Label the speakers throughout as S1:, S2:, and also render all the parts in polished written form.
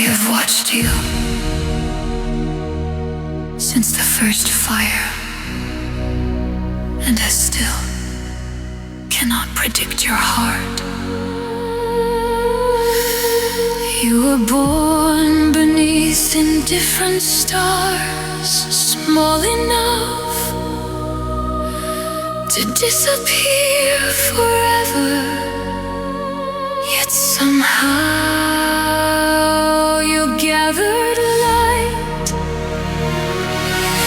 S1: have watched you since the first fire, and I still cannot predict your heart. You were born beneath indifferent stars, small enough to disappear forever, yet somehow you gathered light.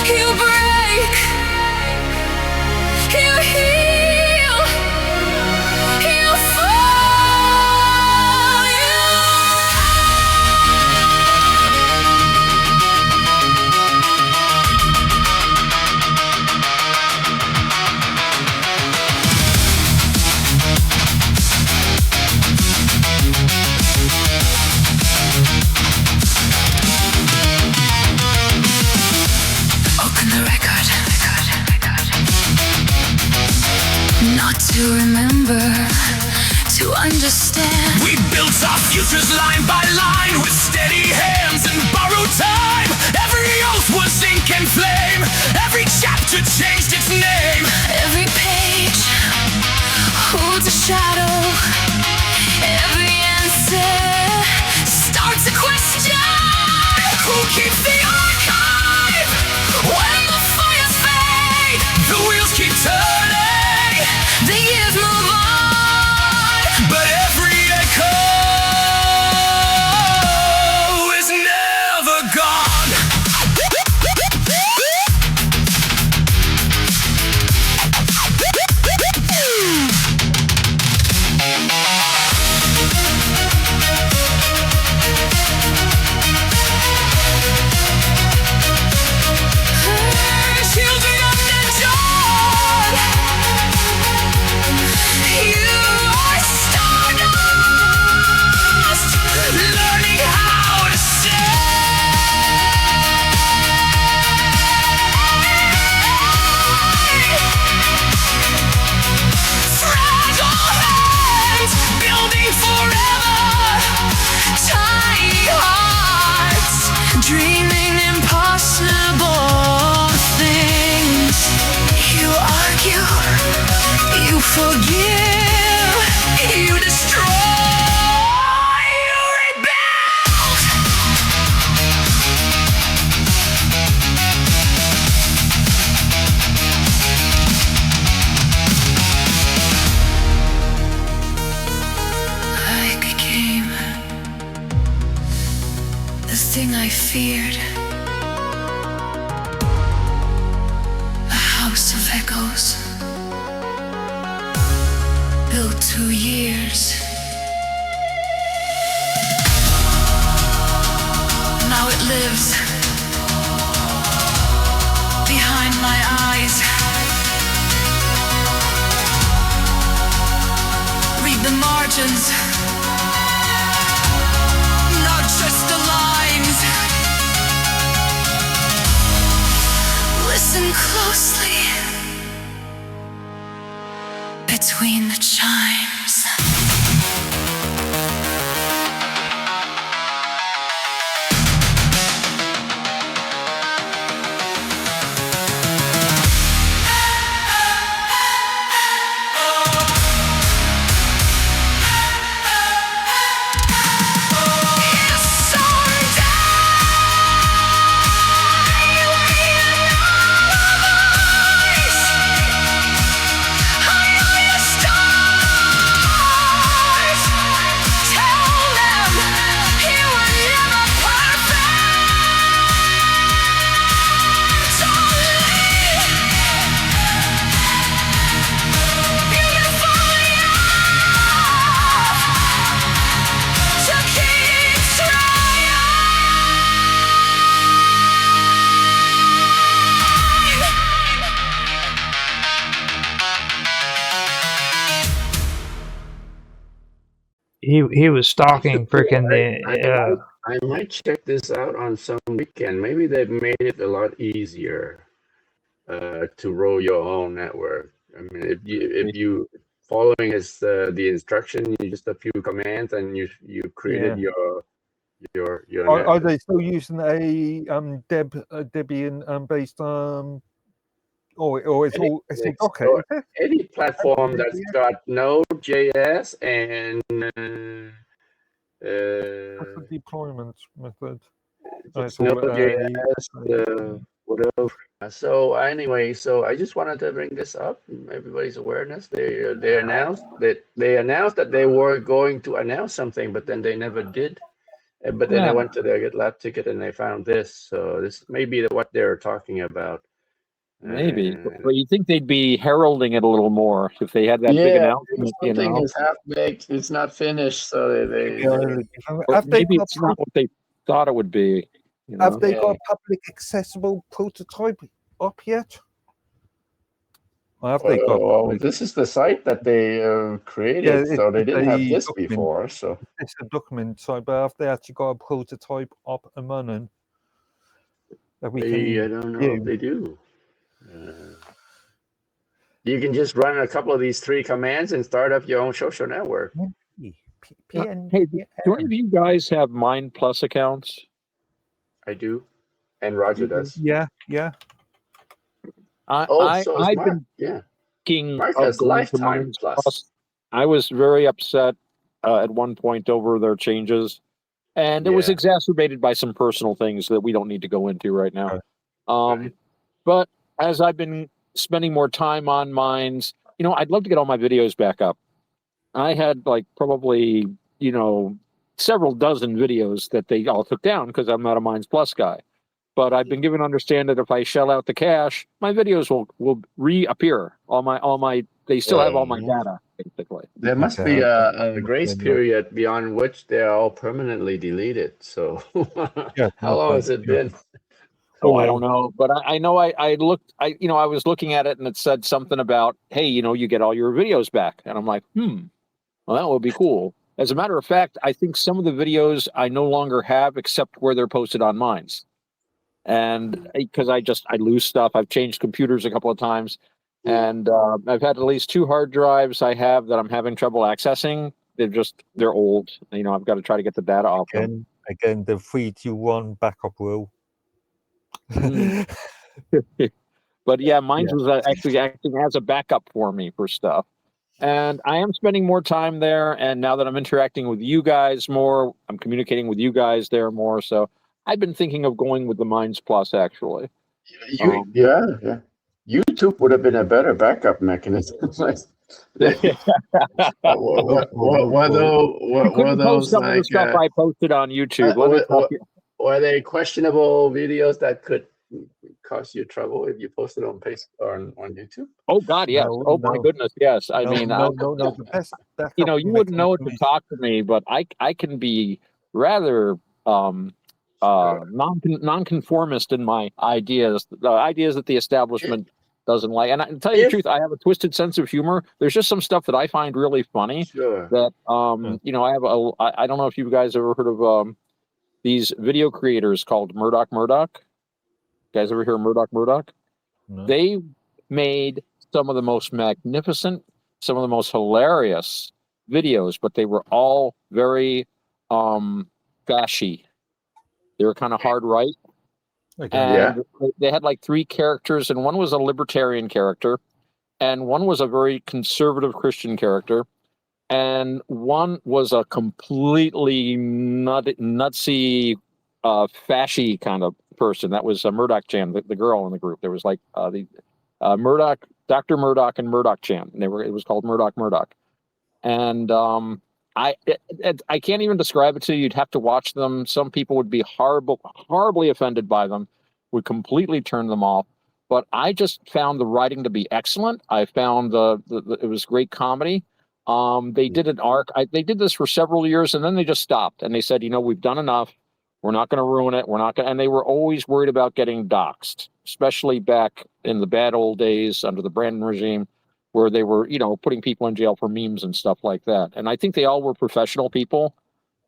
S1: You break, you heal, you fall, open the record. Not to remember, to understand.
S2: We built our futures line by line with steady hands and borrowed time. Every oath was ink and flame. Every chapter changed its name.
S1: Every page holds a shadow. Every answer starts a question.
S2: Who keeps the archive when the fires fade? The wheels keep turning,
S1: The years move on,
S2: but every echo is never gone.
S1: children of the dawn. You are stardust,
S2: Learning how to
S1: fragile hands building forever. Tiny hearts dreaming impossible things. You argue, you forgive, you destroy, you rebuild. I became the thing I feared. A house of echoes, built 2 years. Now it lives behind my eyes. Read the margins, not just the lines. Listen closely between the chimes.
S3: He was stalking freaking
S4: I might check this out on some weekend. Maybe they've made it a lot easier to roll your own network. I mean, if you following is the instruction, you just a few commands, and you created
S3: Yeah.
S4: your
S5: Are
S4: network.
S5: they still using a Debian based or it's all it's Docker?
S4: Or
S5: Is it?
S4: any platform that's
S5: Debian?
S4: got Node.js and
S5: That's the deployment method.
S4: just
S5: It's all
S4: Node.js, whatever. So anyway, so I just wanted to bring this up, everybody's awareness. They announced that they were going to announce something, but then they never did. But then I went to their GitLab ticket and I found this. So this may be what they're talking about.
S6: Maybe, but you think they'd be heralding it a little more if they had that big
S4: Yeah,
S6: announcement, you
S4: something
S6: know?
S4: is half baked. It's not finished, so they
S6: Or
S5: Have they
S6: maybe
S5: got
S6: it's not what they thought it would be. You know?
S5: have they got a public accessible prototype up yet? Or have they got?
S4: well, this is the site that they created,
S5: Yeah,
S4: so they
S5: it's
S4: didn't have
S5: a
S4: this
S5: document.
S4: before. So
S5: It's a document site, but have they actually got a prototype up and running that we
S4: I
S5: can
S4: don't know if
S5: view?
S4: they do. You can just run a couple of these 3 commands and start up your own social network.
S6: Hey, do any of you guys have Mind Plus accounts?
S4: I do, and Roger does.
S5: Yeah.
S6: I've
S4: Mark.
S6: been
S4: Yeah,
S6: thinking
S4: Mark
S6: of
S4: has
S6: going to
S4: lifetime
S6: Mind
S4: plus.
S6: I was very upset at one point over their changes, and it was
S4: Yeah.
S6: exacerbated by some personal things that we don't need to go into right now.
S4: Right.
S6: But as I've been spending more time on Minds, I'd love to get all my videos back up. I had probably, several dozen videos that they all took down because I'm not a Minds Plus guy. But I've been given to understand that if I shell out the cash, my videos will reappear. They still have all my data, basically.
S4: There must be a grace period beyond which they're all permanently deleted. So how long has it been?
S6: Oh, I don't know, but I know I looked. I was looking at it and it said something about, hey, you get all your videos back, and I'm like, well, that would be cool. As a matter of fact, I think some of the videos I no longer have except where they're posted on Minds. And because I lose stuff. I've changed computers a couple of times, and I've had at least 2 hard drives I have that I'm having trouble accessing. They're old. I've got to try to get the data off them.
S5: Again, the 3-2-1 backup rule.
S6: But yeah, Minds was actually acting as a backup for me for stuff. And I am spending more time there. And now that I'm interacting with you guys more, I'm communicating with you guys there more. So I've been thinking of going with the Minds Plus, actually.
S4: Yeah. YouTube would have been a better backup mechanism. What
S6: You couldn't post some of the stuff I posted on YouTube.
S4: Were they questionable videos that could cause you trouble if you posted on Facebook or on YouTube?
S6: Oh God, yes. My goodness, yes. I mean,
S5: no. The best backup
S6: you wouldn't know it to talk to me, but I can be rather nonconformist in my ideas. The ideas that the establishment doesn't like. And to tell you the truth, I have a twisted sense of humor. There's just some stuff that I find really funny.
S4: Sure.
S6: That I don't know if you guys ever heard of these video creators called Murdoch. You guys ever hear of Murdoch? No. They made some of the most magnificent, some of the most hilarious videos, but they were all very fashy. They were kind of hard right. And they had 3 characters, and one was a libertarian character, and one was a very conservative Christian character, and one was a completely nutsy, fashy kind of person. That was Murdoch Chan, the girl in the group. There was Murdoch, Dr. Murdoch, and Murdoch Chan. It was called Murdoch. And I can't even describe it to you. You'd have to watch them. Some people would be horribly offended by them, would completely turn them off. But I just found the writing to be excellent. I found it was great comedy. They did an arc. They did this for several years, and then they just stopped. And they said, we've done enough. We're not going to ruin it. We're not going. And they were always worried about getting doxxed, especially back in the bad old days under the Brandon regime, where they were, putting people in jail for memes and stuff like that. And I think they all were professional people.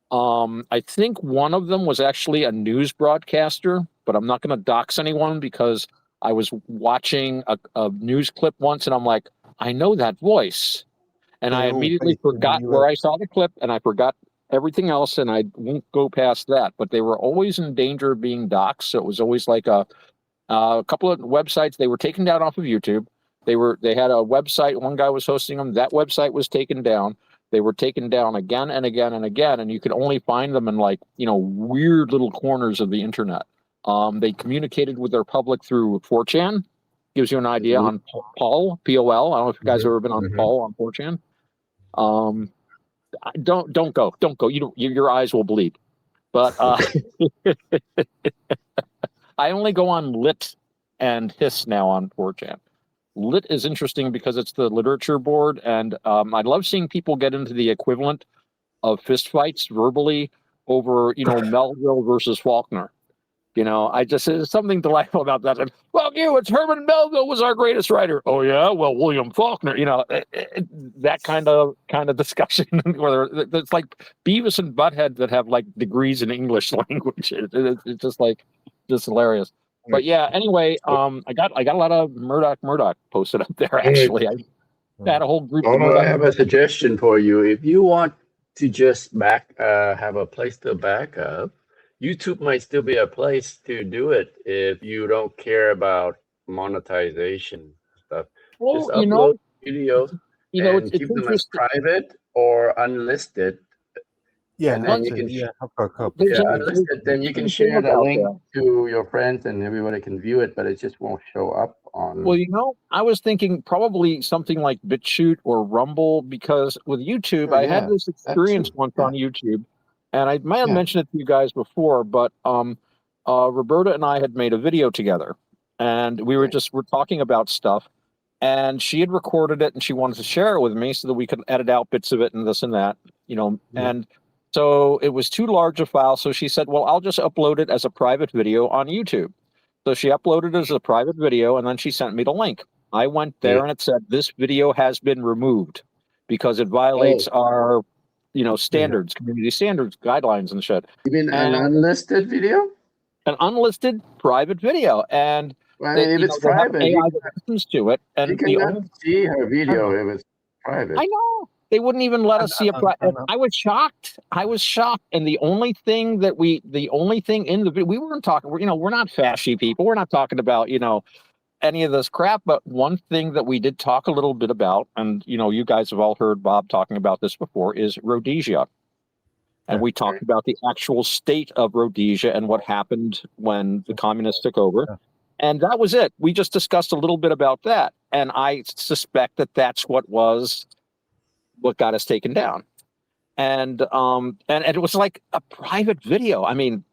S6: I think one of them was actually a news broadcaster, but I'm not going to dox anyone because I was watching a news clip once, and I'm like, I know that voice. And I immediately forgot where I saw the clip, and I forgot everything else, and I won't go past that. But they were always in danger of being doxxed. So it was always like a couple of websites they were taken down off of YouTube. They had a website. One guy was hosting them. That website was taken down. They were taken down again and again and again, and you could only find them in like weird little corners of the internet. They communicated with their public through 4chan. Gives you an idea on Paul, P-O-L. I don't know if you guys have ever been on Paul on 4chan. Don't go. Your eyes will bleed. But I only go on Lit and Hiss now on 4chan. Lit is interesting because it's the literature board, and I love seeing people get into the equivalent of fistfights verbally over, Melville versus Faulkner. There's something delightful about that. And, well, it's Herman Melville was our greatest writer. Oh yeah, well, William Faulkner. That kind of discussion where it's like Beavis and Butthead that have like degrees in English language. It's just hilarious. But yeah, anyway, I got a lot of Murdoch posted up there. Actually, I had a whole group.
S4: I have a suggestion for you. If you want to just have a place to back up, YouTube might still be a place to do it if you don't care about monetization stuff.
S6: Well,
S4: just upload videos and keep them as
S6: interesting.
S4: private or unlisted.
S5: Yeah,
S4: and then you can unlisted. Then you can share the link to your friends, and everybody can view it, but it just won't show up on.
S6: Well, I was thinking probably something like BitChute or Rumble, because with YouTube, I had this experience once on YouTube. And I might have mentioned it to you guys before, but Roberta and I had made a video together, and we're talking about stuff, and she had recorded it and she wanted to share it with me so that we could edit out bits of it and this and that, and so it was too large a file. So she said, well, I'll just upload it as a private video on YouTube. So she uploaded it as a private video, and then she sent me the link. I went there and it said, this video has been removed because it violates our standards, community standards, guidelines and shit.
S4: You mean an unlisted video?
S6: An unlisted private video. And
S4: if it's private,
S6: AI that listens to it. And
S4: you cannot see her video if it's private.
S6: I know. They wouldn't even let us see a private. I was shocked. And the only thing in the video, we weren't talking, we're not fashy people. We're not talking about, any of this crap. But one thing that we did talk a little bit about, and you guys have all heard Bob talking about this before, is Rhodesia. And we talked about the actual state of Rhodesia and what happened when the communists took over. And that was it. We just discussed a little bit about that. And I suspect that that's what got us taken down. And it was like a private video. I mean,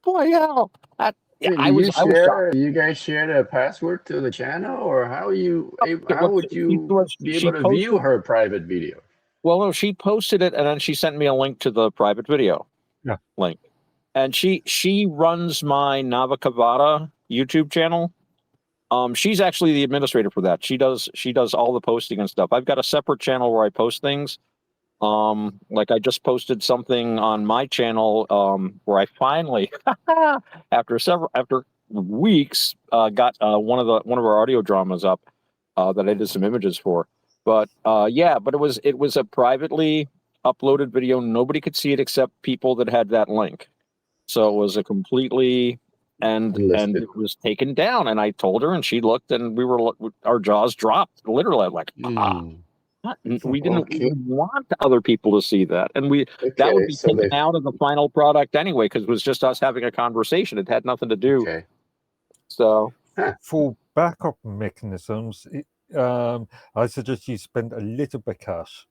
S6: boy, hell, I was shocked.
S4: You guys shared a password to the channel, or how would you be able to view her private video?
S6: Well, no, she posted it, and then she sent me a link to the private video link. And she runs my Navakavada YouTube channel. She's actually the administrator for that. She does all the posting and stuff. I've got a separate channel where I post things. Like I just posted something on my channel where I finally, after weeks, got one of our audio dramas up that I did some images for. But but it was a privately uploaded video. Nobody could see it except people that had that link. So it was a completely and it was taken down. And I told her, and she looked, and our jaws dropped. Literally, I'm like, we didn't want other people to see that, and that would be taken out of the final product anyway, because it was just us having a conversation. It had nothing to do. So
S5: for backup mechanisms, I suggest you spend a little bit of cash.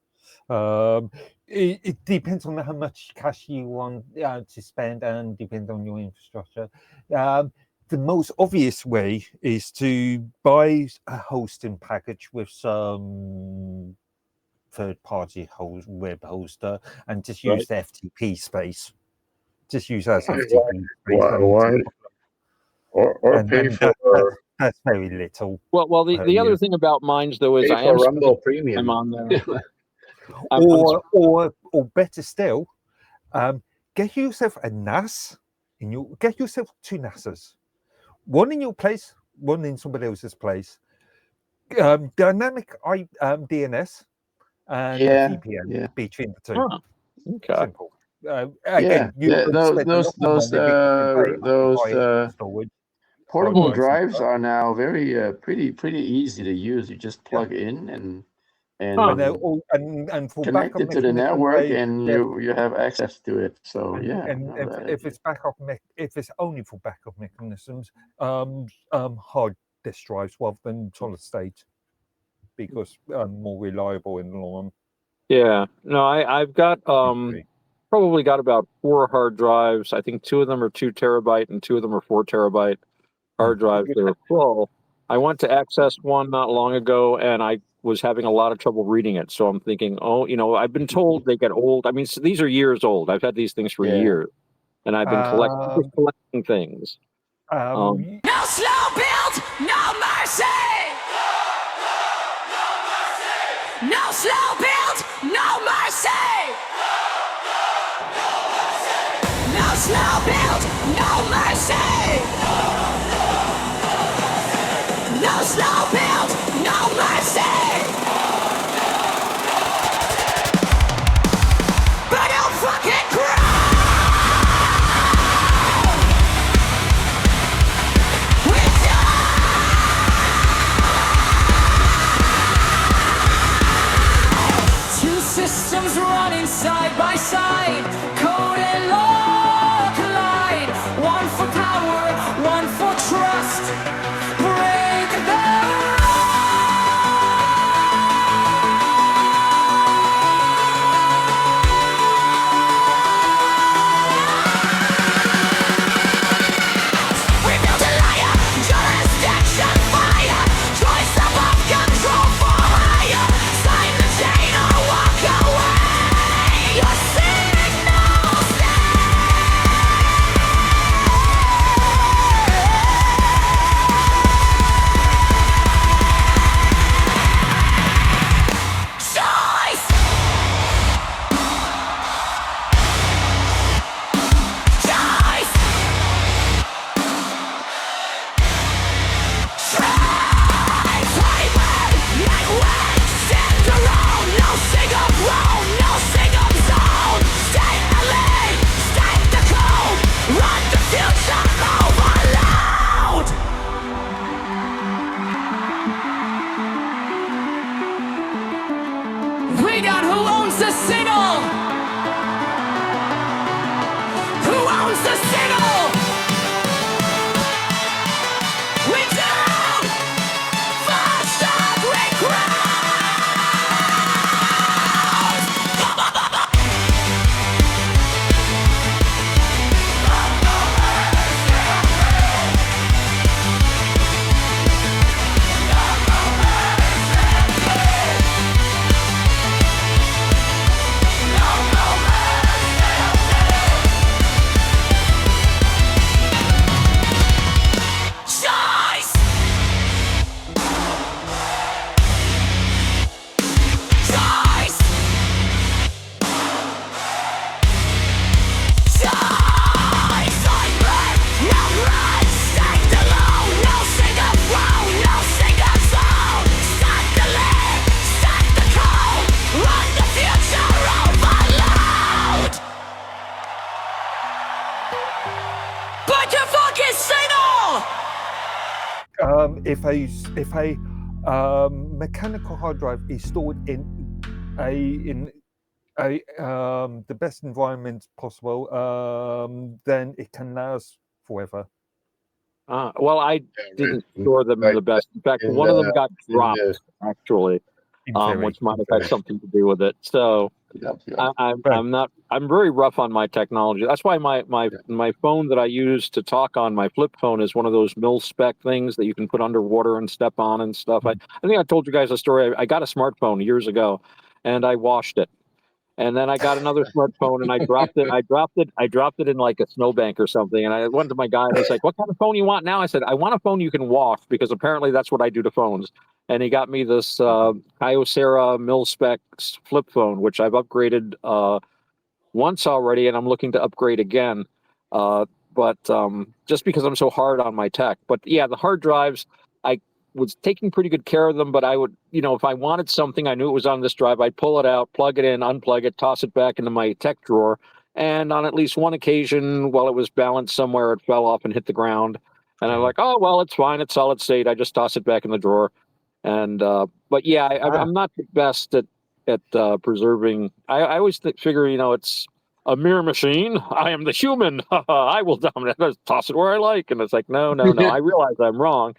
S5: It depends on how much cash you want to spend, and depends on your infrastructure. The most obvious way is to buy a hosting package with some third-party web hoster, and just use the FTP space. Just use that as FTP space.
S4: Or pay for...
S5: That's very little.
S6: Well, the other thing about mines, though, is I am
S4: Rumble Premium.
S6: I'm on there.
S5: or better still, get yourself a NAS. Get yourself two NASs. One in your place, one in somebody else's place. Dynamic DNS and VPN between the two.
S6: Okay.
S5: Simple. Again, you
S4: Yeah,
S5: could
S4: those
S5: spend a lot more money because you pay high storage.
S4: portable
S5: drives and
S4: drives
S5: stuff.
S4: are now very pretty easy to use. You just
S5: Yeah.
S4: plug in
S5: And
S6: Huh.
S5: they're
S4: and
S5: all and for
S4: connect
S5: backup
S4: it to the
S5: mechanism,
S4: network, and
S5: they're
S4: you have access to it. So
S5: and
S4: yeah,
S5: and
S4: no,
S5: if it's if it's only for backup mechanisms, hard disk drives rather than solid state, because more reliable in the long run.
S6: Yeah. No, I've got
S5: Usually.
S6: probably got about 4 hard drives. I think 2 of them are 2 terabyte and 2 of them are 4 terabyte hard drives that are full. I went to access one not long ago and I was having a lot of trouble reading it. So I'm thinking, oh, I've been told they get old. I mean, these are years old. I've had these things for
S4: yeah.
S6: years, and I've been
S5: Um,
S6: collecting things.
S5: um,
S2: No slow build, no mercy. No slow build, no mercy. No slow build, no mercy. No slow build, no mercy. But don't fucking cry. Two systems running side by side, code and law collide. One for power, one for trust. Break the we built a liar, jurisdiction fire. Choice above control for hire. Sign the chain or walk away. Your signal choice. Choice. We got who owns the signal? Who owns the signal? We do! Fast up, we choice! Choice! Choice! On blood, no blood, stand alone, no single throne, no single zone. Start the lead, start the code, run the future overload. Put your fucking signal!
S5: if a mechanical hard drive is stored in the best environment possible, then it can last forever.
S6: Well, I didn't store them in the best. In fact, one of them got dropped, actually,
S5: In theory,
S6: which might
S5: in
S6: have had
S5: theory.
S6: something to do with it. So I'm very rough on my technology. That's why my phone that I use to talk on, my flip phone, is one of those mil spec things that you can put underwater and step on and stuff. I think I told you guys a story. I got a smartphone years ago, and I washed it. And then I got another smartphone and I dropped it in like a snowbank or something. And I went to my guy and he's like, "What kind of phone you want now?" I said, "I want a phone you can wash, because apparently that's what I do to phones." And he got me this Kyocera mil-spec flip phone, which I've upgraded once already, and I'm looking to upgrade again. But just because I'm so hard on my tech. But yeah, the hard drives, was taking pretty good care of them, but I would, if I wanted something, I knew it was on this drive, I'd pull it out, plug it in, unplug it, toss it back into my tech drawer. And on at least one occasion, while it was balanced somewhere, it fell off and hit the ground. And I'm like, oh, well, it's fine. It's solid state. I just toss it back in the drawer. And, but yeah, I'm not the best at preserving. I always figure, it's a mere machine. I am the human. I will dominate. Just toss it where I like. And it's like, no. I realize I'm wrong.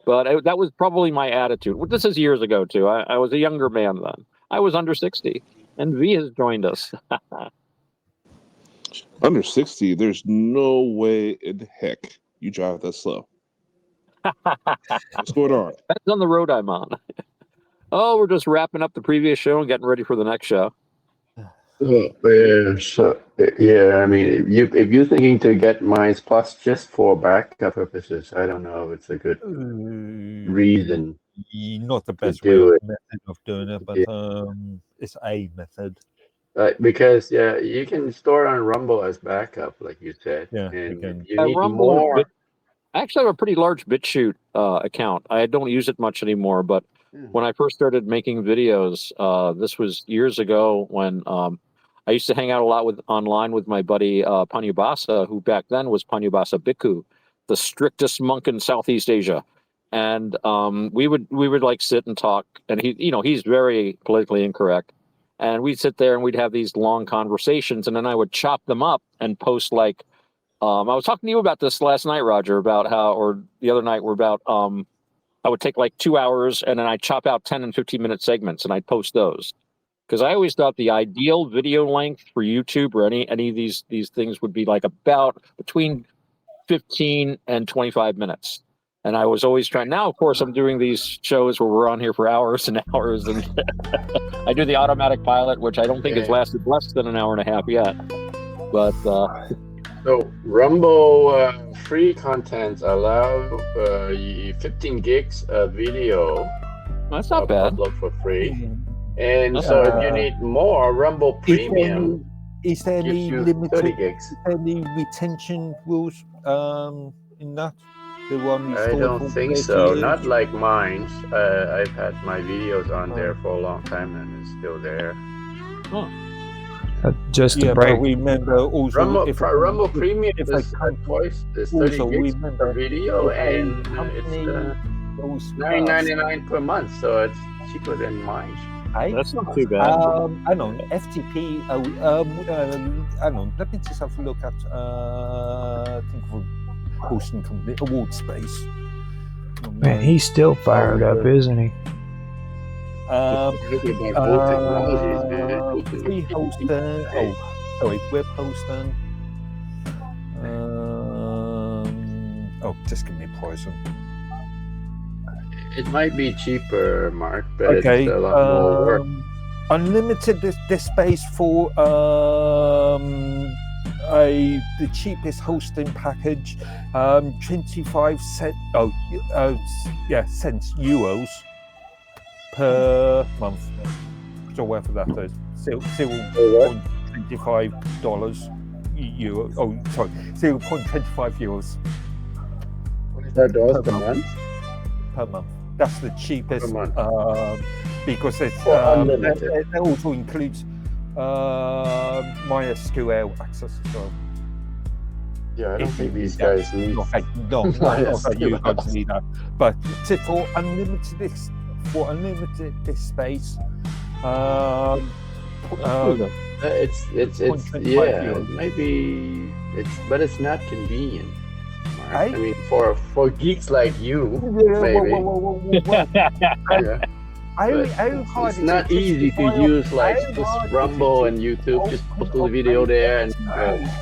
S6: But that was probably my attitude. Well, this is years ago, too. I was a younger man then. I was under 60. And V has joined us.
S7: Under 60, there's no way in heck you drive that slow. What's going on?
S6: That's on the road I'm on. Oh, we're just wrapping up the previous show and getting ready for the next show.
S4: Yeah, I mean, if you're thinking to get Minds Plus just for backup purposes, I don't know if it's a good reason.
S5: Not the best method of doing it, but it's a method.
S4: Because you can store on Rumble as backup, like you said.
S5: Yeah,
S4: and
S5: you
S4: need
S6: Rumble
S4: more.
S6: I actually have a pretty large BitChute account. I don't use it much anymore, but when I first started making videos, this was years ago when I used to hang out a lot online with my buddy Panyabasa, who back then was Panyabasa Bhikkhu, the strictest monk in Southeast Asia. And we would like sit and talk, and he's very politically incorrect. And we'd sit there and we'd have these long conversations, and then I would chop them up and post like, I was talking to you about this last night, Roger, about how, or the other night, I would take like 2 hours and then I'd chop out 10 and 15-minute segments and I'd post those. Because I always thought the ideal video length for YouTube or any of these things would be like about between 15 and 25 minutes. And I was always trying. Now, of course, I'm doing these shows where we're on here for hours and hours. And I do the automatic pilot, which I don't think has lasted less than an hour and a half yet. But
S4: so Rumble free contents allow 15 gigs of video.
S6: That's not bad.
S4: Upload for free. And so if you need more, Rumble Premium
S5: is there
S4: gives
S5: any
S4: you
S5: limited
S4: 30 gigs.
S5: any retention rules in that? The one
S4: I don't think so. Not like mine. I've had my videos on there for a long time and it's still there.
S3: Just to break.
S5: But remember also
S4: Rumble Premium is twice. It's 30 gigs per video and it's $9.99 per month, so it's cheaper than mine.
S6: That's not too bad.
S5: I know FTP. I know. Let me just have a look at. Think of a hosting company, Award Space.
S3: Man, he's still fired up, isn't he?
S5: Free hosting. Oh, sorry, web hosting. Just give me a price.
S4: It might be cheaper, Mark, but it's a lot more work.
S5: Unlimited disk space for the cheapest hosting package, 25 cents. Cents euros per month. So whatever that is, $0.25 euro. Oh, sorry, 0.25 euros.
S4: $25 per month.
S5: Per month. That's the cheapest because it's that also includes MySQL access as well.
S4: Yeah, I don't think these guys need.
S5: No, you don't need that. But for unlimited space,
S4: but it's not convenient. I mean, for geeks like you, maybe. It's not easy to use like just Rumble and YouTube. Just put the video there and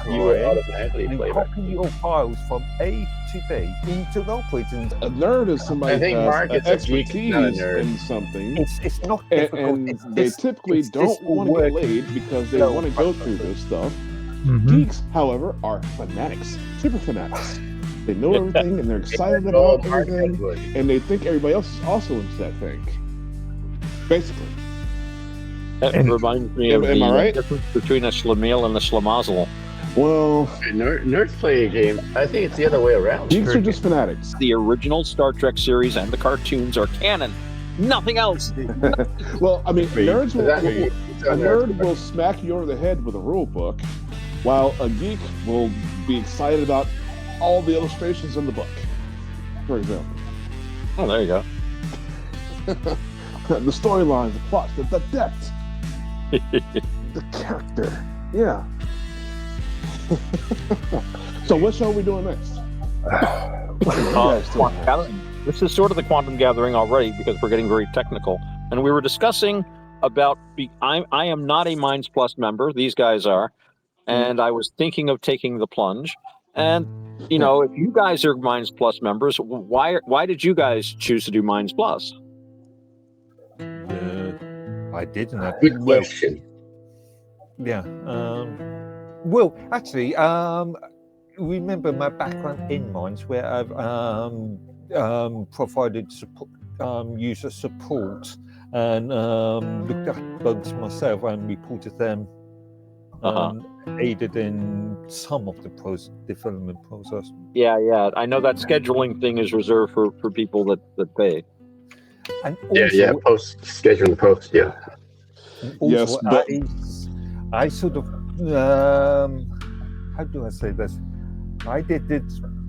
S4: you will automatically play back.
S5: Copy your files from A to B into the operating.
S7: A nerd is somebody
S4: I think Mark is
S7: expertise in something.
S5: It's not difficult.
S7: And they typically don't want to get laid because they want to go through this stuff. Geeks, however, are fanatics, super fanatics. They know everything and they're excited about everything, and they think everybody else is also into that thing. Basically.
S6: That reminds me of the difference between a schlemiel and a schlemazel.
S7: Well,
S4: Nerds play a game. I think it's the other way around.
S7: Geeks are just fanatics.
S6: The original Star Trek series and the cartoons are canon. Nothing else.
S7: Well, I mean, nerds will, a nerd will smack you over the head with a rule book, while a geek will be excited about all the illustrations in the book, for example.
S6: Oh, there you go.
S7: The storyline, the plot, the depth, the character. Yeah. So what show are we doing next?
S6: Quantum Gathering. This is sort of the Quantum Gathering already because we're getting very technical. And we were discussing about, I am not a Minds Plus member. These guys are. And I was thinking of taking the plunge. And, you know, if you guys are Minds Plus members, why did you guys choose to do Minds Plus?
S5: I didn't.
S4: Good question.
S5: Yeah. Well, actually, remember my background in Minds, where I've provided support, user support, and looked at bugs myself and reported them, aided in some of the development process.
S6: Yeah. I know that scheduling thing is reserved for people that pay.
S5: And also,
S4: schedule post, yeah.
S7: Yes, but
S5: I sort of, how do I say this? I did it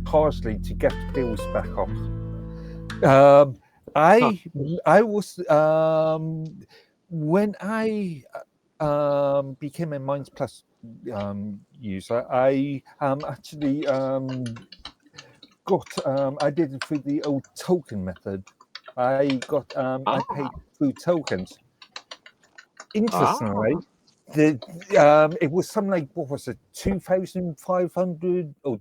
S5: partially to get bills back up. I was, when I became a Minds Plus user, I actually got, I did it through the old token method. I paid through tokens. Interestingly, it was something like, what was it, 2,500 or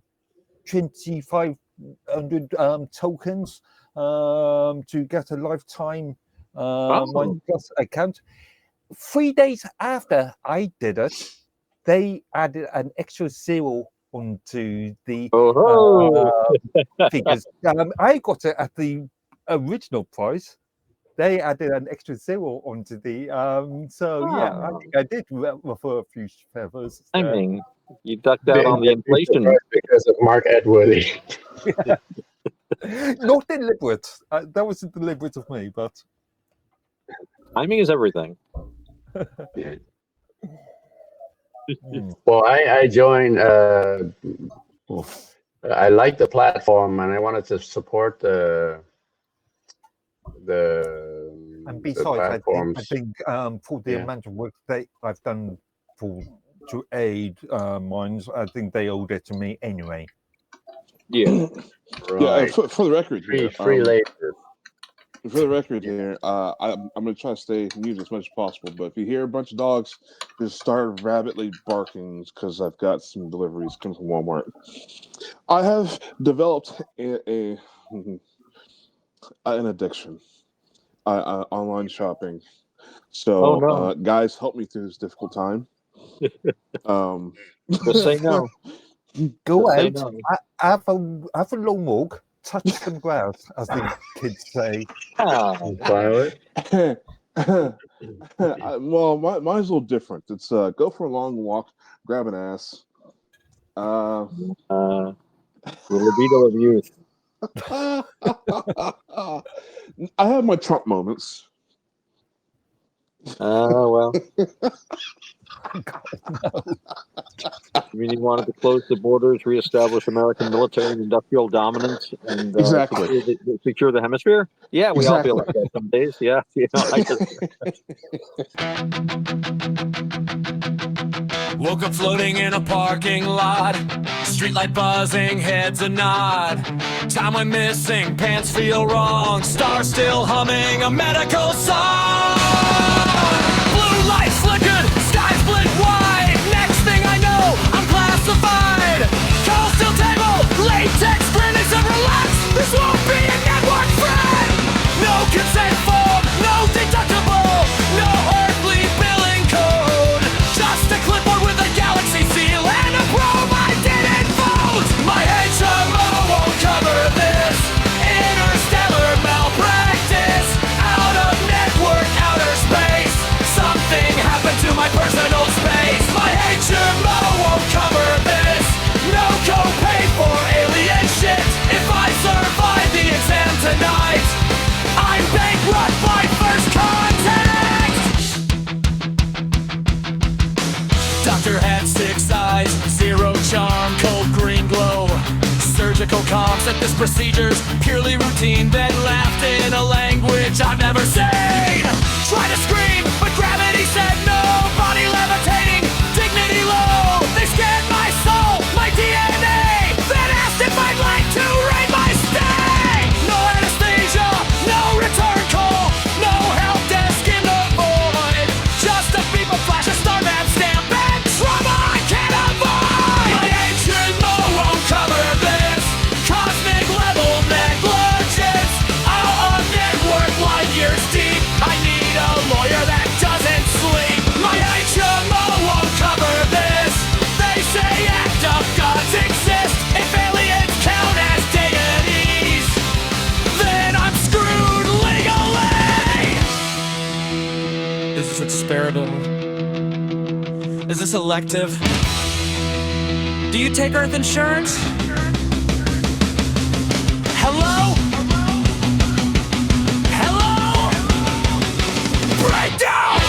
S5: 2,500 tokens to get a lifetime Minds Plus account. 3 days after I did it, they added an extra zero onto the figures. I got it at the original price. They added an extra zero onto the yeah, I think I did ruffle a few feathers.
S6: I mean, you ducked out on the inflation
S4: because of Mark Edworthy.
S5: Not deliberate. That wasn't deliberate of me, but
S6: timing is everything.
S4: Well, I joined. I like the platform, and I wanted to support the
S5: and besides, I think for the amount of work I've done to aid Minds, I think they owed it to me anyway.
S6: Yeah,
S7: right. Yeah. For the record,
S4: free labor.
S7: For the record here, I'm going to try to stay mute as much as possible. But if you hear a bunch of dogs just start rabidly barking, because I've got some deliveries coming from Walmart. I have developed an addiction, online shopping. So, guys, help me through this difficult time.
S6: Just say no.
S5: Go out, have a long walk, touch some grass, as the kids say.
S7: Well, mine's a little different. It's go for a long walk, grab an ass.
S6: The libido of youth.
S7: I have my Trump moments.
S6: Well. You mean you wanted to close the borders, reestablish American military and industrial dominance, and secure the hemisphere? Yeah, we all feel like that some days. Yeah,
S2: Woke up floating in a parking lot, streetlight buzzing, heads a nod. Time I'm missing, pants feel wrong, stars still humming a medical song. Blue lights flickered, sky split wide. Next thing I know, I'm classified. Call still table, latex grinning, said relax. This won't be a network friend. No consent form, no deductible, no earthly billing code. Just a clipboard with a galaxy seal and a probe I didn't vote. My HMO won't cover this. Interstellar malpractice. Out of network, out of comps at this procedure's purely routine, then laughed in a language I've never seen. Try to scream, but gravity said no. Body levitating, dignity low. They scanned my soul, my DNA, then asked if I'd like to raid my stay. No anesthesia, no return call, no help desk in the void. Just a beep, a flash, a star map stamp, and trauma I can't avoid. My ancient law won't cover this cosmic level negligence. I'll network light years deep. I need a lawyer that doesn't sleep. My HMO won't cover this. They say act of gods exist. If aliens count as deities, then I'm screwed legally. Is this experimental? Is this elective? Do you take Earth insurance? Hello? Hello? Breakdown!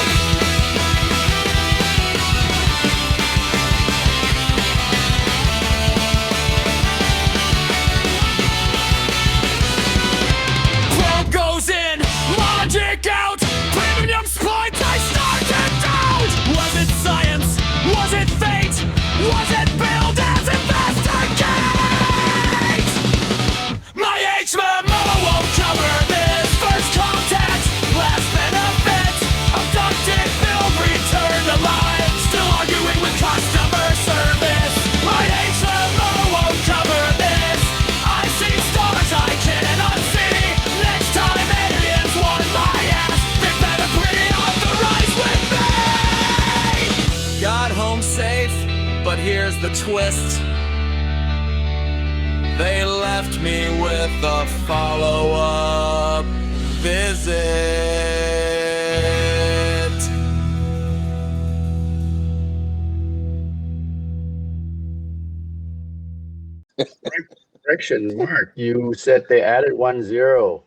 S2: Probe goes in, logic out, premium points I start to doubt. Was it science? Was it fate? Was it billed as investigate? My HMO won't cover this. First contact, last benefit. Abducted, billed, returned alive. Still arguing with customer service. My HMO won't cover this. I see stars I cannot see. Next time aliens want my ass, they better pre-authorize with me. Got home safe, but here's the twist. They left me with a follow-up visit.
S4: Correction, Mark. You said they added 10.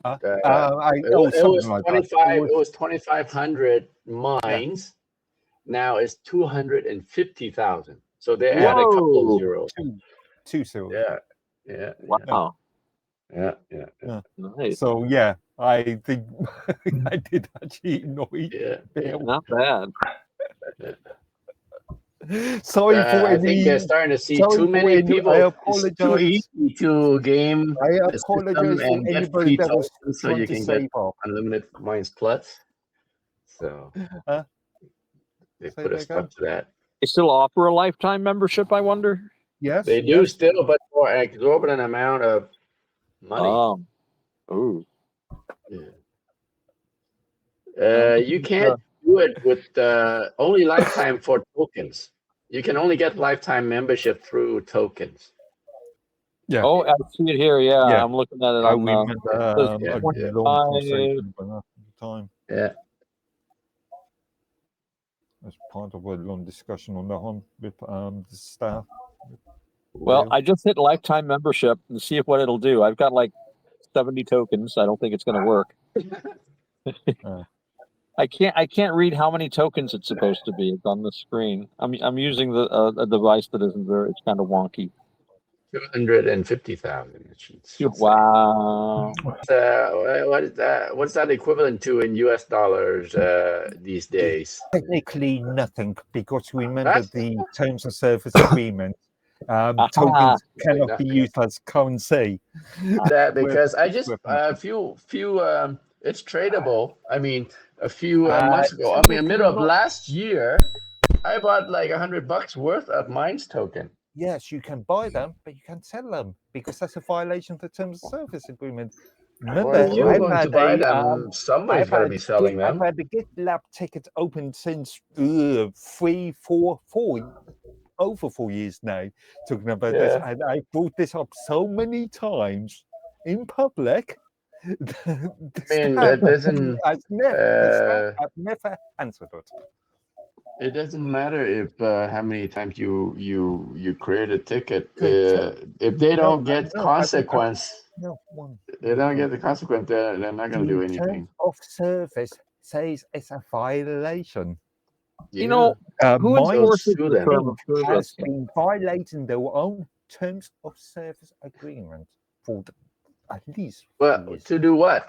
S5: I,
S4: It
S5: oh,
S4: was
S5: something like that.
S4: 25. It was 2,500 mines. Now it's 250,000. So they add a couple of zeros.
S5: Two zeros.
S4: Yeah.
S6: Wow.
S4: Yeah.
S6: Nice.
S5: So yeah, I think I did actually annoy.
S4: Yeah.
S6: Not bad.
S5: Sorry for
S4: I think they're starting to see too many people.
S5: I
S4: It's too
S5: apologize.
S4: easy to game
S5: I
S4: the system
S5: apologize for
S4: and get
S5: anybody
S4: free
S5: that was
S4: tokens so
S5: trying
S4: you
S5: to
S4: can get
S5: save up.
S4: unlimited mines plus. So they
S5: Say
S4: put a
S5: that
S4: stop
S5: again?
S4: to that.
S6: They still offer a lifetime membership, I wonder?
S5: Yes,
S4: They do
S5: yes.
S4: still, but for an exorbitant amount of money.
S6: Ooh.
S4: You can't do it with only lifetime for tokens. You can only get lifetime membership through tokens.
S5: Yeah.
S6: Oh, I see it here. Yeah,
S5: Yeah.
S6: I'm looking at it
S5: I
S6: on
S5: remember a
S4: yeah.
S5: long conversation about that at the time.
S4: Yeah.
S5: As part of a long discussion on that one with the staff.
S6: Well, I just hit lifetime membership and see what it'll do. I've got like 70 tokens. I don't think it's going to work. I can't read how many tokens it's supposed to be. It's on the screen. I'm using a device that isn't very. It's kind of wonky.
S4: 250,000.
S6: Wow.
S4: What is that? What's that equivalent to in US dollars these days?
S5: Technically nothing, because remember the terms of service agreement. Tokens cannot be used as currency.
S4: That because I just a few it's tradable. I mean, a few months ago. I mean, middle of last year, I bought like $100 worth of Mines token.
S5: Yes, you can buy them, but you can't sell them because that's a violation of the terms of service agreement. Remember,
S4: Well, if you're going to buy them, somebody's got to be selling them.
S5: I've had the GitLab ticket open since 3, 4 over 4 years now, talking about this, and I brought this up so many times in public.
S4: I mean, that doesn't.
S5: I've never answered it.
S4: It doesn't matter if how many times you create a ticket. If they don't get consequence, they don't get the consequence. They're not going to do anything.
S5: Terms of service says it's a violation.
S6: You know, who enforces the term of service?
S5: Has been violating their own terms of service agreement for at least 3
S4: Well,
S5: years.
S4: to do what?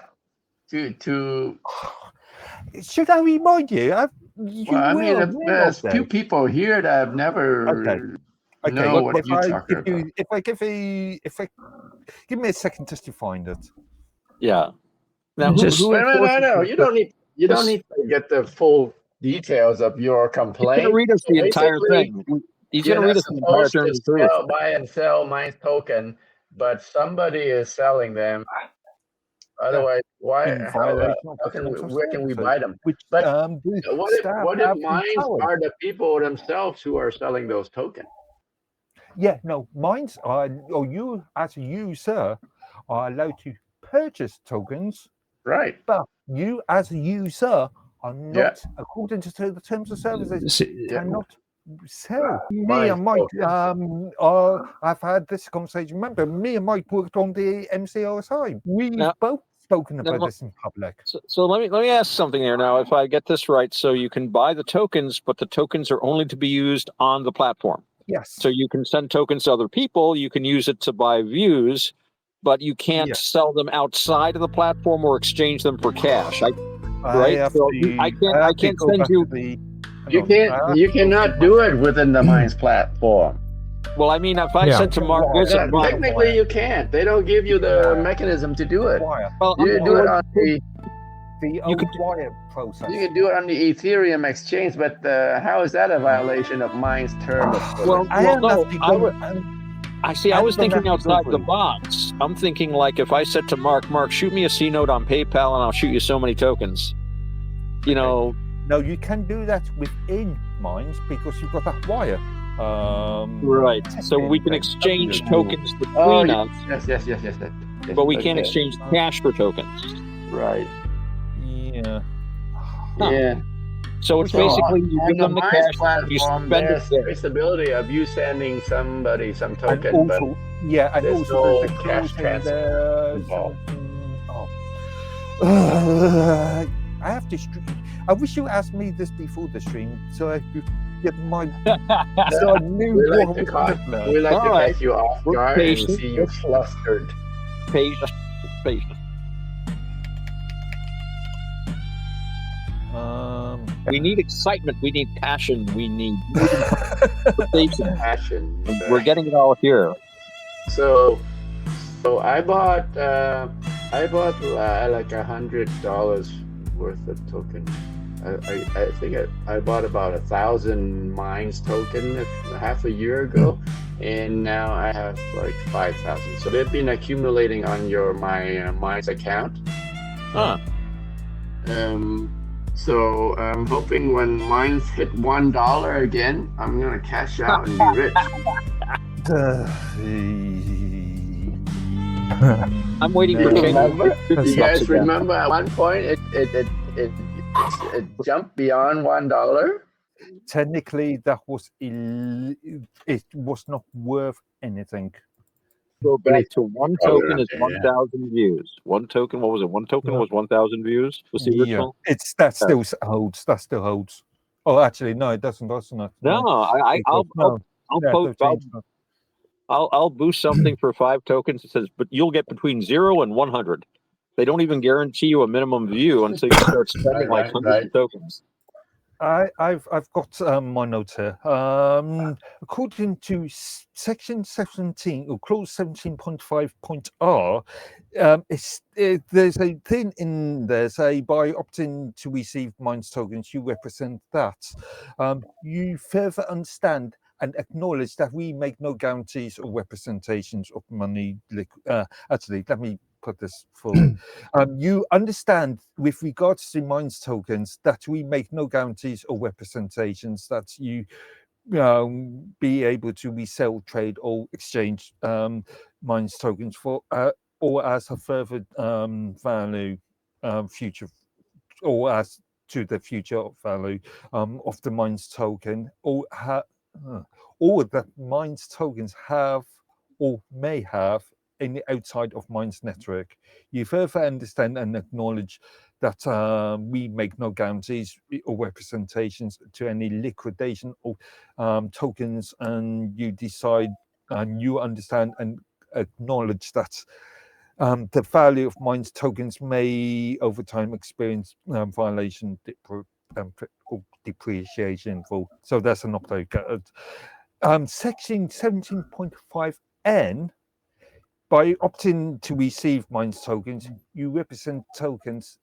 S4: To
S5: Should I remind you?
S4: well, I mean, there's few people here that have never know what you're talking about.
S5: If I give me a second just to find it.
S6: Yeah. Now,
S3: Just-
S6: who
S4: Wait a minute,
S6: enforces
S4: no,
S6: this?
S4: you don't need to get the full details of your
S6: He's going
S4: complaint.
S6: to read us
S4: So
S6: the entire
S4: basically,
S6: thing. He's
S4: you're
S6: going to read
S4: not
S6: us the entire
S4: supposed
S6: terms
S4: to
S6: of service.
S4: buy and sell Minds token, but somebody is selling them. Otherwise, why?
S5: In
S4: How
S5: violation of the
S4: can we?
S5: terms of
S4: Where can we
S5: service,
S4: buy them?
S5: which
S4: But
S5: the staff
S4: what
S5: have
S4: if
S5: the
S4: Minds
S5: power.
S4: are the people themselves who are selling those tokens?
S5: Yeah, no, Minds are, or you as a user are allowed to purchase tokens,
S4: Right.
S5: but you as a user are not,
S4: Yeah.
S5: according to the terms of services,
S3: See,
S5: cannot sell. Me
S4: Minds
S5: and Mike,
S4: tokens.
S5: I've had this conversation. Remember, me and Mike worked on the MCOSI. We've
S6: Now-
S5: both spoken about
S6: now-
S5: this in public.
S6: So let me ask something there now. If I get this right, so you can buy the tokens, but the tokens are only to be used on the platform.
S5: Yes.
S6: So you can send tokens to other people. You can use it to buy views, but you can't
S5: Yes.
S6: sell them outside of the platform or exchange them for cash. Right?
S5: I
S6: So I can't send you.
S4: You cannot do it within the Minds platform.
S6: Well, I mean, if I
S3: Yeah.
S6: said to Mark,
S5: Yeah,
S6: listen, Mark,
S4: Technically, you can't. They don't give you the mechanism to do it.
S5: Wire.
S6: well,
S4: You do it on
S5: The old wire process.
S4: you can do it on the Ethereum exchange, but how is that a violation of Minds term of service?
S6: Well,
S5: I
S6: well,
S5: am
S6: no,
S5: not
S6: I was thinking outside the box. I'm thinking like if I said to Mark, shoot me a C note on PayPal and I'll shoot you so many tokens. You know,
S5: No, you can do that within Minds because you've got that wire.
S6: right. So we can exchange tokens between us,
S4: Yes.
S6: but we can't exchange cash for tokens.
S4: Right.
S5: Yeah.
S6: Huh.
S4: Yeah.
S6: So it's
S4: So
S6: basically you
S4: on
S6: give them the
S4: Minds
S6: cash, you
S4: platform,
S6: spend it
S4: there's
S6: there.
S4: traceability of you sending somebody some
S5: And
S4: token, but
S5: also, yeah, and
S4: there's
S5: also
S4: no
S5: the
S4: cash
S5: closing
S4: transfer involved.
S5: I have to. I wish you asked me this before the stream, so I could get my. So I knew
S4: We like
S5: what
S4: to
S5: was
S4: cut.
S5: happening.
S4: We like to
S6: All right.
S4: catch you off
S6: We're
S4: guard and
S6: patient.
S4: see you flustered.
S6: Patient. We need excitement. We need passion. We need motivation.
S4: Passion.
S6: We're getting it all here.
S4: So I bought like $100 worth of tokens. I think I bought about 1,000 Minds token half a year ago, and now I have like 5,000. So they've been accumulating on my Minds account.
S6: Huh.
S4: So I'm hoping when Minds hit $1 again, I'm gonna cash out and be rich.
S6: I'm waiting for
S4: Remember?
S6: change.
S4: You guys remember at one point it jumped beyond $1?
S5: Technically, that was it was not worth anything.
S6: Go back to one token is
S4: Yeah.
S6: 1,000 views. One token, what was it? One token was 1,000 views. Was the original?
S5: That still holds. That still holds. Oh, actually, no, it doesn't. Doesn't it?
S6: No, I'll post. I'll boost something for 5 tokens. It says, but you'll get between 0 and 100. They don't even guarantee you a minimum view until you start spending like hundreds of tokens.
S5: I've got my notes here. According to section 17 or clause 17.5.r, there's a thing in there say by opting to receive Minds tokens, you represent that. You further understand and acknowledge that we make no guarantees or representations of money. Actually, let me put this forward. You understand with regards to Minds tokens that we make no guarantees or representations that you be able to resell, trade, or exchange Minds tokens for or as a further value future or as to the future value of the Minds token or that Minds tokens have or may have any outside of Minds network. You further understand and acknowledge that we make no guarantees or representations to any liquidation of tokens, and you decide and you understand and acknowledge that the value of Minds tokens may over time experience violation or depreciation full. So that's an opt-out. Section 17.5N, by opting to receive Minds tokens, you represent tokens,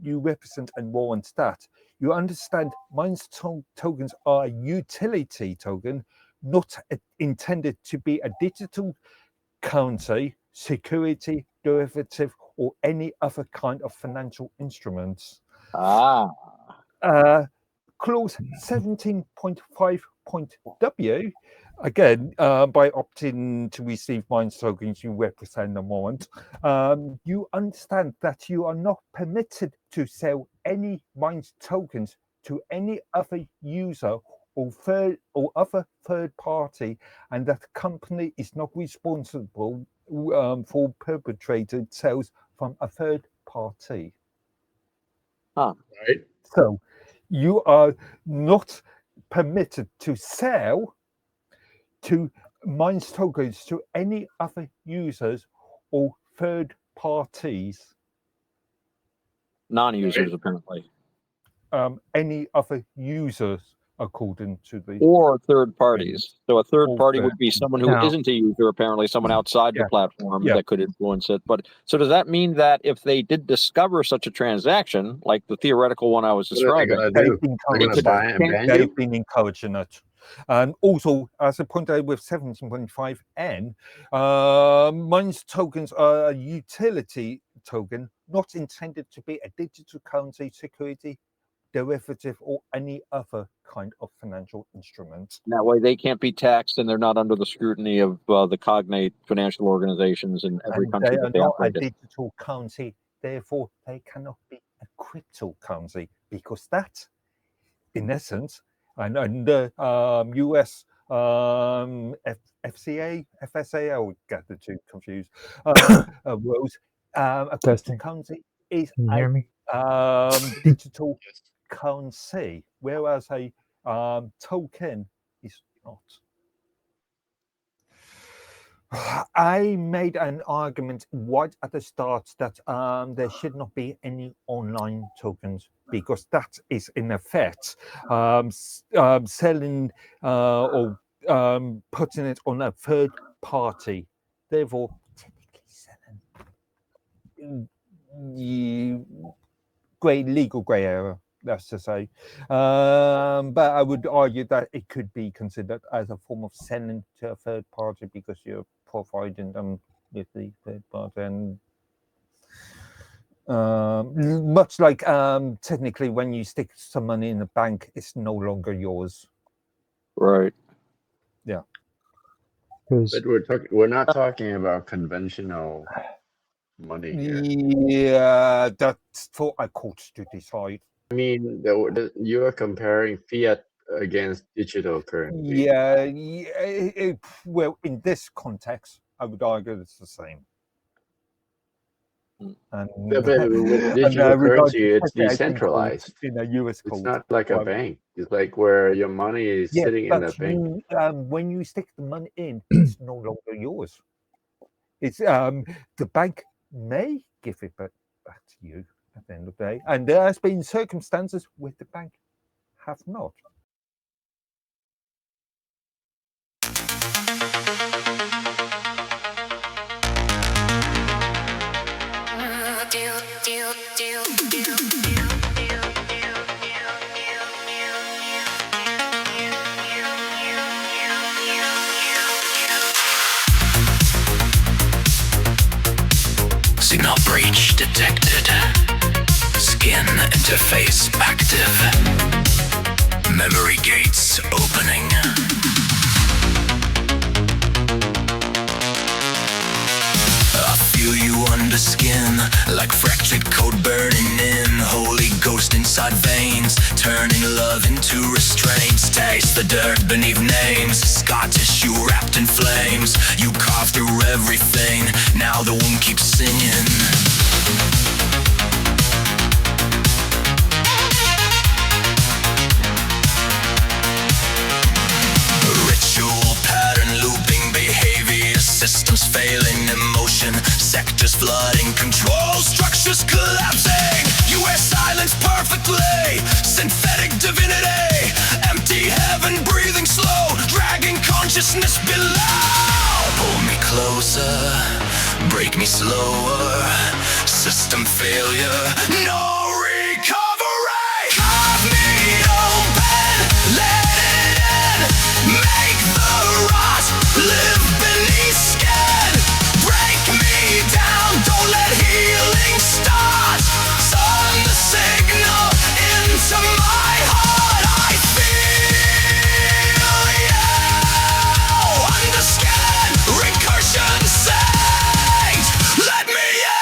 S5: you represent and warrant that. You understand Minds tokens are a utility token, not intended to be a digital currency, security, derivative, or any other kind of financial instruments. Clause 17.5.W, again, by opting to receive Minds tokens, you represent the warrant. You understand that you are not permitted to sell any Minds tokens to any other user or other third party, and that the company is not responsible for perpetrated sales from a third party.
S4: Right.
S5: So you are not permitted to sell to Minds tokens to any other users or third parties.
S6: Non-users, apparently.
S5: Any other users, according to the...
S6: Or third parties. So a third party would be someone who isn't a user, apparently someone outside the platform that could influence it. But so does that mean that if they did discover such a transaction, like the theoretical one I was describing,
S5: they've been encouraging it. And also, as I pointed out with 17.5N, Minds tokens are a utility token, not intended to be a digital currency, security, derivative, or any other kind of financial instrument.
S6: That way they can't be taxed and they're not under the scrutiny of the cognate financial organizations in every country that they operate in.
S5: They are not a digital currency, therefore they cannot be a cryptocurrency, because that, in essence, and under US FCA, FSA, I would get the two confused, rules, a cryptocurrency is a digital currency, whereas a token is not. I made an argument right at the start that there should not be any online tokens, because that is in effect selling or putting it on a third party, therefore technically selling legal grey area, that's to say. But I would argue that it could be considered as a form of selling to a third party, because you're providing them with the third party. And much like technically when you stick some money in the bank, it's no longer yours.
S6: Right.
S5: Yeah.
S4: But we're not talking about conventional money here.
S5: Yeah, that's for a court to decide.
S4: I mean, you are comparing fiat against digital currency.
S5: Yeah, well, in this context, I would argue it's the same. And
S4: with digital currency, it's decentralized.
S5: In a US
S4: it's not like a bank. It's like where your money is sitting in the bank.
S5: When you stick the money in, it's no longer yours. It's the bank may give it back to you at the end of the day, and there has been circumstances where the bank have not.
S1: Signal breach detected. Skin interface active. Memory gates opening. I feel you under skin, like fractured code burning in. Holy Ghost inside veins, turning love into restraints. Taste the dirt beneath names, scar tissue wrapped in flames. You carve through everything, now the wound keeps singing. Ritual pattern looping. flooding, control structures collapsing. You wear silence perfectly, synthetic divinity, empty heaven breathing slow, dragging consciousness below. Pull me closer, break me slower, system failure, no recovery. Carve me open, let it in, make the rot live beneath skin. Break me down, don't let healing start. Turn the signal into my heart. I feel you under skin, recursion sings. Let me in.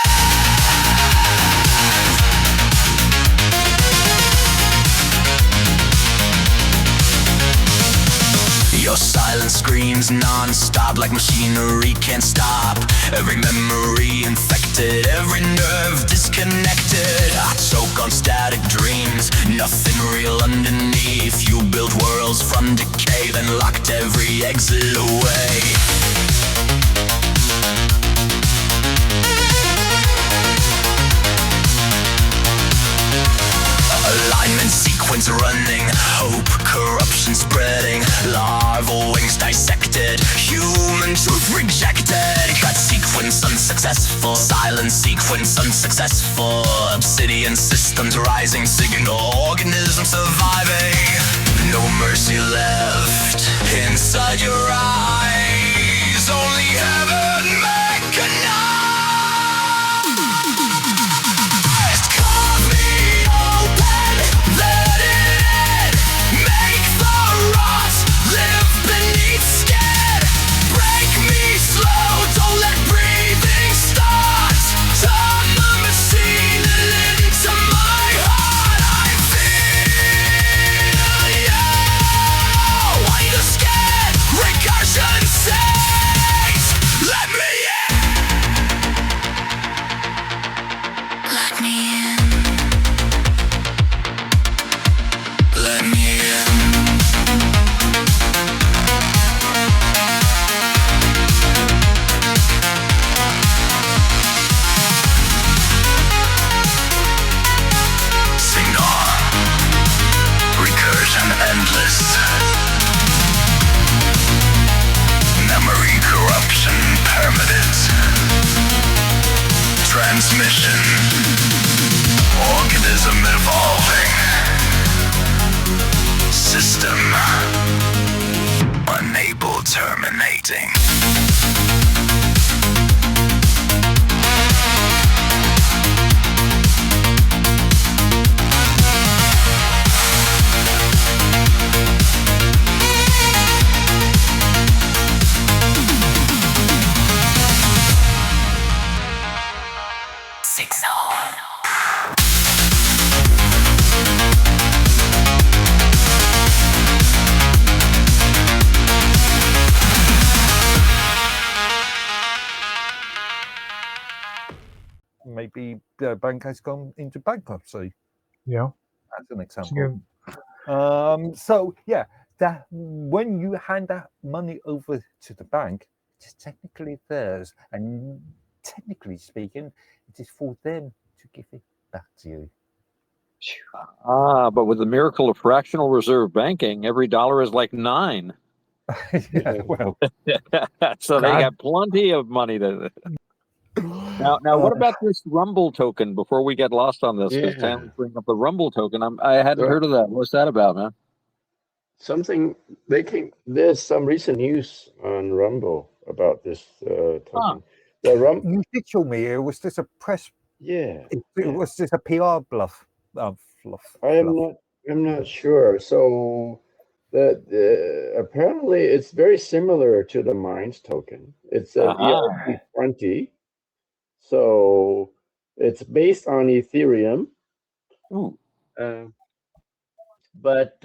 S1: Your silence screams non-stop like machinery can't stop. Every memory infected, every nerve disconnected. I choke on static dreams, nothing real underneath. You built worlds from decay, then locked every exit away. Alignment sequence running, hope, corruption spreading, larval wings dissected, human truth rejected. Cut sequence unsuccessful, silent sequence unsuccessful, obsidian systems rising, signal organisms surviving. No mercy left inside your eyes, only heaven mechanized. Carve me open, let it in, make the rot live beneath skin. Break me slow, don't let breathing start. Turn the machine into my heart. I feel you under skin, recursion sings. Let me in. Let me in. Let me in. Signal, recursion endless, memory corruption permanent, transmission, organism evolving, system unable terminating. Signal.
S5: Maybe the bank has gone into bankruptcy.
S3: Yeah.
S5: As an
S3: It's
S5: example.
S3: good.
S5: So yeah, that when you hand that money over to the bank, it's technically theirs, and technically speaking, it is for them to give it back to you.
S6: But with the miracle of fractional reserve banking, every dollar is like 9.
S5: Yeah, well,
S6: So they
S3: God.
S6: got plenty of money to. Now, what about this Rumble token? Before we get lost on this, because
S4: Yeah.
S6: Tam bring up the Rumble token. I hadn't heard of that. What's that about, man?
S4: Something there's some recent news on Rumble about this token. The
S5: you did show me. It was just a press.
S4: Yeah.
S5: It was just a PR bluff. Fluff.
S4: I'm not sure. So apparently it's very similar to the Minds token. It's an ERC20. So it's based on Ethereum.
S6: Ooh.
S4: But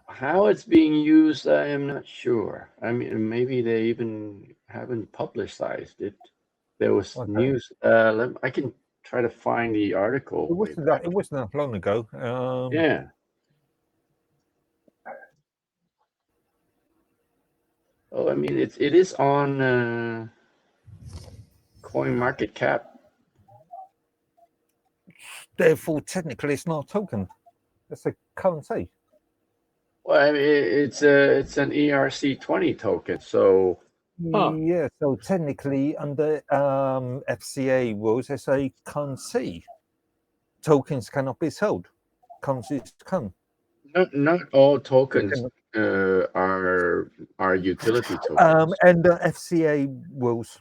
S4: how it's being used, I am not sure. I mean, maybe they even haven't publicized it. There was news. I can try to find the article.
S5: It wasn't that long ago.
S4: Yeah. Oh, I mean, it is on. Coin market cap.
S5: Therefore, technically, it's not a token. It's a currency.
S4: Well, I mean, it's an ERC20 token, so
S5: Yeah, so technically, under FCA rules, it's a currency. Tokens cannot be sold. Currencies can.
S4: not all tokens are utility tokens.
S5: And the FCA rules.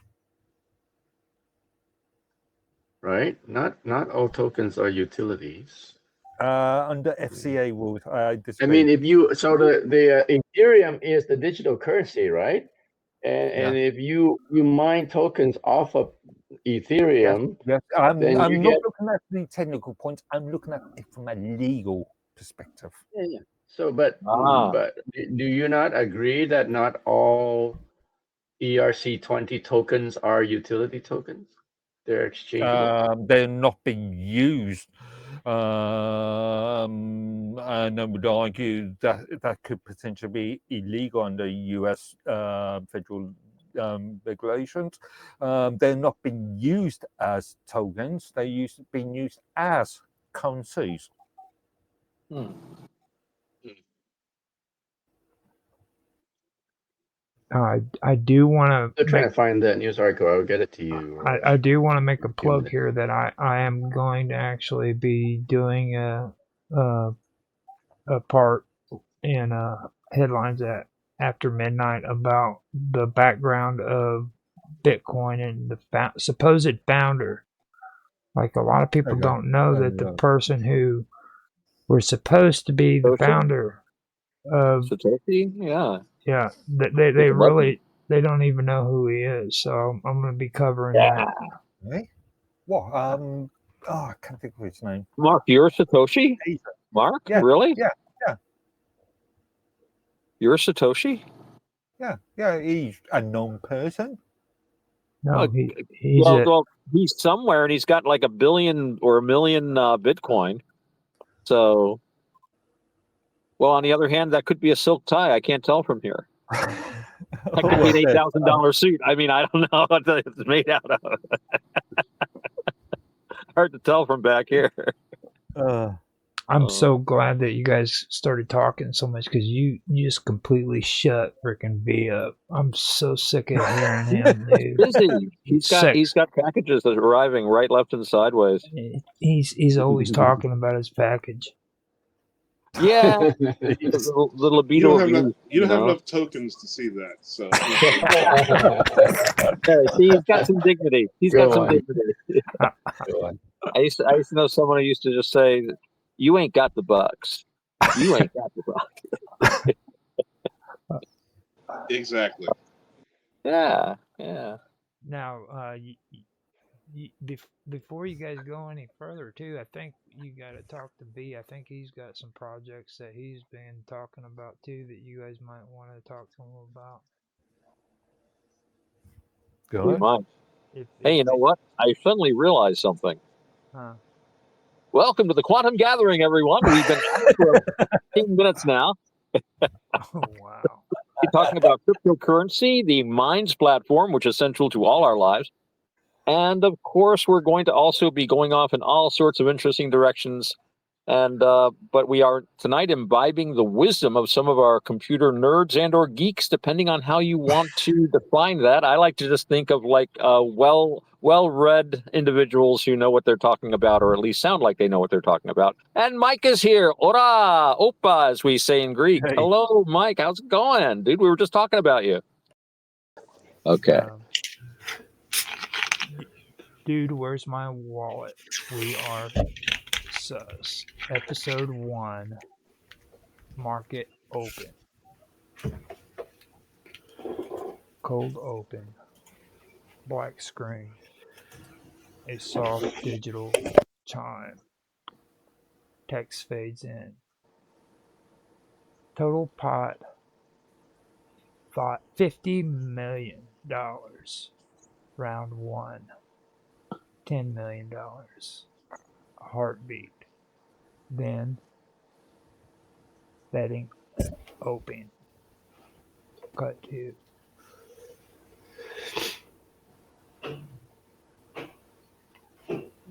S4: Right? Not all tokens are utilities.
S5: Under FCA rules, I disagree.
S4: I mean, if you the Ethereum is the digital currency, right? And if you mine tokens off of Ethereum,
S5: yes. I'm
S4: then
S5: not
S4: you get
S5: looking at the technical points. I'm looking at it from a legal perspective.
S4: yeah. So, but do you not agree that not all ERC20 tokens are utility tokens? They're exchangeable.
S5: They're not being used. And I would argue that that could potentially be illegal under US federal regulations. They're not being used as tokens. They're being used as currencies.
S3: I do want
S4: I'm trying to find that news article. I'll get it to you.
S3: I do want to make a plug
S4: minutes.
S3: here that I am going to actually be doing a part in headlines at after midnight about the background of Bitcoin and the supposed founder. Like a lot of people don't know that the person who was supposed to be the founder of
S6: Satoshi,
S3: yeah, they really they don't even know who he is. So I'm going to be covering that.
S5: Right? What? I can't think of his name.
S6: Mark, you're Satoshi? Mark,
S5: Yeah,
S6: really?
S5: Yeah.
S6: You're Satoshi?
S5: Yeah. He's a known person.
S3: No,
S6: he's somewhere, and he's got like 1 billion or 1 million Bitcoin. So, well, on the other hand, that could be a silk tie. I can't tell from here. That could be an $8,000 suit. I mean, I don't know what it's made out of. Hard to tell from back here.
S3: I'm so glad that you guys started talking so much because you just completely shut freaking V up. I'm so sick of hearing him, dude.
S6: Busy. He's got packages that are arriving right, left, and sideways.
S3: He's always talking about his package.
S6: Yeah, the libido.
S7: You don't have enough tokens to see that. So
S6: see, he's got some dignity. He's got some dignity. I used to know someone who used to just say, "You ain't got the bucks. You ain't got the bucks."
S7: Exactly.
S6: Yeah.
S3: Now, before you guys go any further, too, I think you got to talk to B. I think he's got some projects that he's been talking about too that you guys might want to talk to him about.
S6: Go Hey, you know what? I suddenly realized something. Welcome to the Quantum Gathering, everyone. We've been at it for 15 minutes now.
S3: Oh, wow.
S6: We're talking about cryptocurrency, the Minds platform, which is central to all our lives. And of course, we're going to also be going off in all sorts of interesting directions. And but we are tonight imbibing the wisdom of some of our computer nerds and or geeks, depending on how you want to define that. I like to just think of like well-read individuals who know what they're talking about, or at least sound like they know what they're talking about. And Mike is here. Ora, opa, as we say in Greek. Hey. Hello, Mike. How's it going, dude? We were just talking about you. Okay.
S3: Dude, where's my wallet? We are sus. Episode 1. Market open. Cold open. Black screen. A soft digital chime. Text fades in. Total pot. Thought $50 million. Round 1. $10 million. Heartbeat. Then betting open. Cut to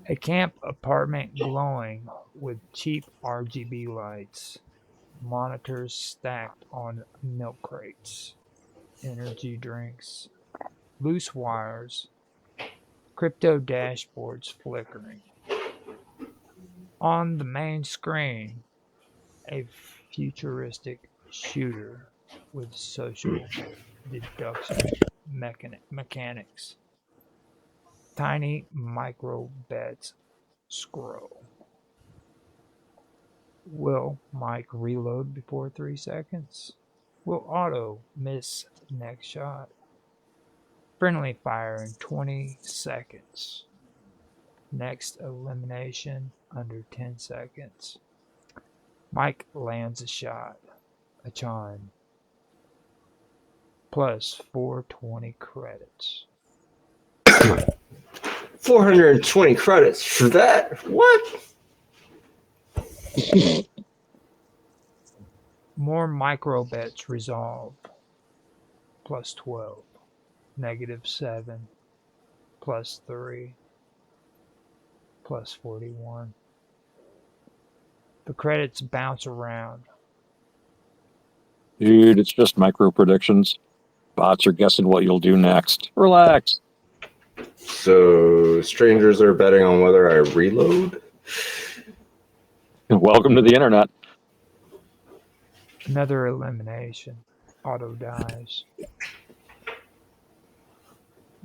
S3: A camp apartment glowing with cheap RGB lights. Monitors stacked on milk crates. Energy drinks. Loose wires. Crypto dashboards flickering. On the main screen, a futuristic shooter with social deduction mechanics. Tiny micro bets scroll. Will Mike reload before 3 seconds? Will Otto miss next shot? Friendly fire in 20 seconds. Next elimination under 10 seconds. Mike lands a shot. A chime. Plus 420 credits.
S8: 420 credits for that? What?
S3: More micro bets resolve. Plus 12. -7. Plus 3. Plus 41. The credits bounce around.
S6: Dude, it's just micro predictions. Bots are guessing what you'll do next. Relax.
S8: So strangers are betting on whether I reload?
S6: Welcome to the internet.
S3: Another elimination. Otto dies.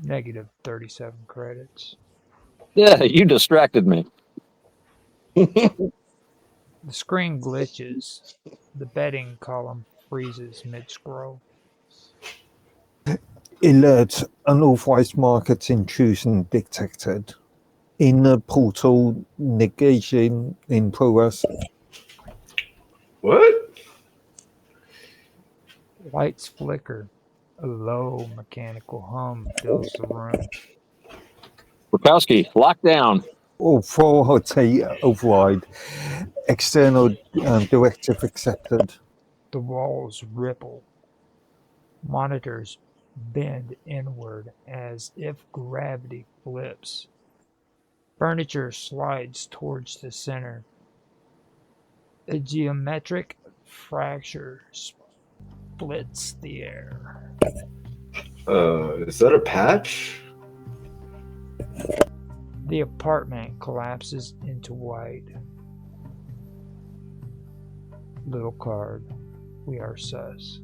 S3: -37 credits.
S6: Yeah, you distracted me.
S3: The screen glitches. The betting column freezes mid-scroll.
S5: Alert, unauthorized market intrusion detected. Inner portal negation in progress.
S8: What?
S3: Lights flicker. A low mechanical hum fills the room.
S6: Rakowski, lockdown.
S5: Authority override. External directive accepted.
S3: The walls ripple. Monitors bend inward as if gravity flips. Furniture slides towards the center. A geometric fracture splits the air.
S8: Is that a patch?
S3: The apartment collapses into white. Little card. We are sus.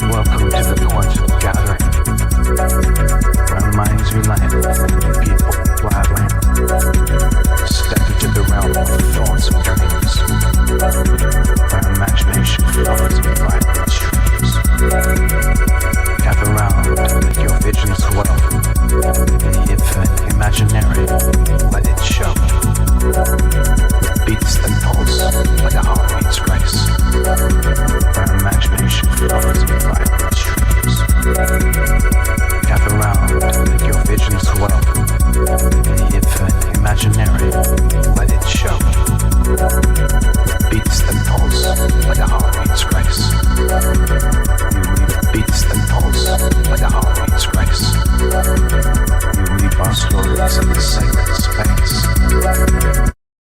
S9: Welcome to the point of gathering, where minds unite, people